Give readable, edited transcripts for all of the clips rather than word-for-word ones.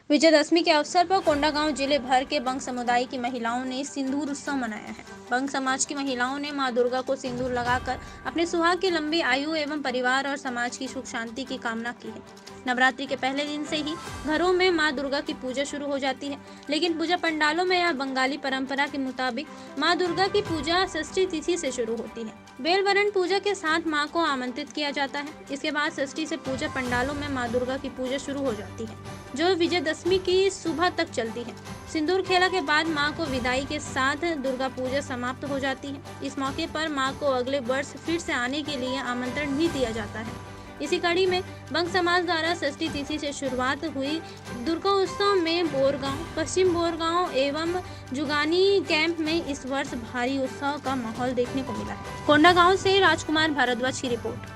विजयदशमी के अवसर पर कोंडागांव जिले भर के बंग समुदाय की महिलाओं ने सिंदूर उत्सव मनाया है। बंग समाज की महिलाओं ने मां दुर्गा को सिंदूर लगाकर अपने सुहाग की लंबी आयु एवं परिवार और समाज की सुख शांति की कामना की है। नवरात्रि के पहले दिन से ही घरों में मां दुर्गा की पूजा शुरू हो जाती है, लेकिन पूजा पंडालों में या बंगाली परंपरा के मुताबिक मां दुर्गा की पूजा षष्ठी तिथि से शुरू होती है। बेलवरण पूजा के साथ मां को आमंत्रित किया जाता है। इसके बाद षष्ठी से पूजा पंडालों में मां दुर्गा की पूजा शुरू हो जाती है, जो विजयदशमी की सुबह तक चलती है। सिंदूर खेला के बाद मां को विदाई के साथ दुर्गा पूजा समाप्त हो जाती है। इस मौके पर मां को अगले वर्ष फिर से आने के लिए आमंत्रण भी दिया जाता है। इसी कड़ी में बंग समाज द्वारा षष्ठी तिथि से शुरुआत हुई दुर्गा उत्सव में बोरगांव, पश्चिम बोरगांव एवं जुगानी कैंप में इस वर्ष भारी उत्सव का माहौल देखने को मिला है। कोंडागांव से राजकुमार भारद्वाज की रिपोर्ट।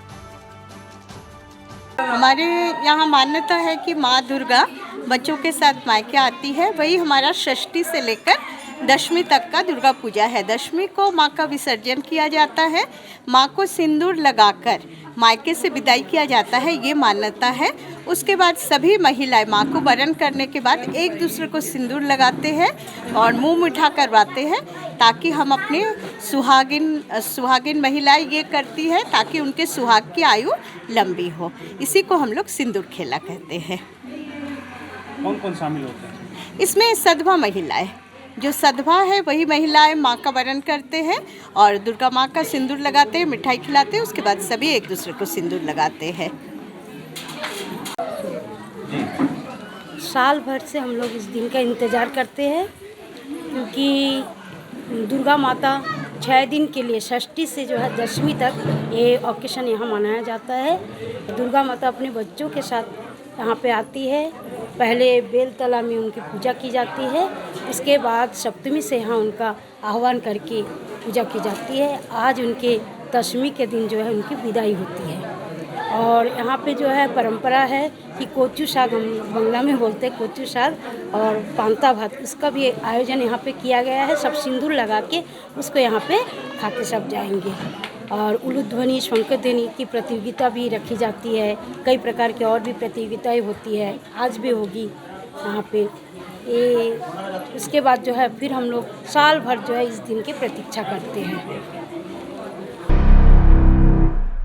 हमारे यहाँ मान्यता है कि माँ दुर्गा बच्चों के साथ मायके आती है। वही हमारा षष्ठी से लेकर दशमी तक का दुर्गा पूजा है। दशमी को माँ का विसर्जन किया जाता है। माँ को सिंदूर लगाकर मायके से विदाई किया जाता है, ये मान्यता है। उसके बाद सभी महिलाएं माँ को वरण करने के बाद एक दूसरे को सिंदूर लगाते हैं और मुंह मीठा करवाते हैं, ताकि हम अपने सुहागिन महिलाएं ये करती है ताकि उनके सुहाग की आयु लंबी हो। इसी को हम लोग सिंदूर खेला कहते हैं। कौन कौन शामिल होते हैं इसमें? सधवा महिलाएं, जो सधवा है वही महिलाएं माँ का वरण करते हैं और दुर्गा माँ का सिंदूर लगाते हैं, मिठाई खिलाते हैं। उसके बाद सभी एक दूसरे को सिंदूर लगाते हैं। साल भर से हम लोग इस दिन का इंतज़ार करते हैं, क्योंकि दुर्गा माता 6 दिन के लिए षष्ठी से जो है दशमी तक ये ओकेशन यहाँ मनाया जाता है। दुर्गा माता अपने बच्चों के साथ यहाँ पे आती है। पहले बेलतला में उनकी पूजा की जाती है, इसके बाद सप्तमी से यहाँ उनका आह्वान करके पूजा की जाती है। आज उनके दशमी के दिन जो है उनकी विदाई होती है। और यहाँ पे जो है परंपरा है कि कोचू साग, हम बंगला में बोलते हैं कोचू साग, और पांता भात, इसका भी आयोजन यहाँ पे किया गया है। सब सिंदूर लगा के उसको यहाँ पे खा के सब जाएंगे। और उलूध्वनि, शंखध्वनि की प्रतियोगिता भी रखी जाती है। कई प्रकार की और भी प्रतियोगिताएं होती है, आज भी होगी यहाँ पे। इसके बाद जो है फिर हम लोग साल भर जो है इस दिन की प्रतीक्षा करते हैं।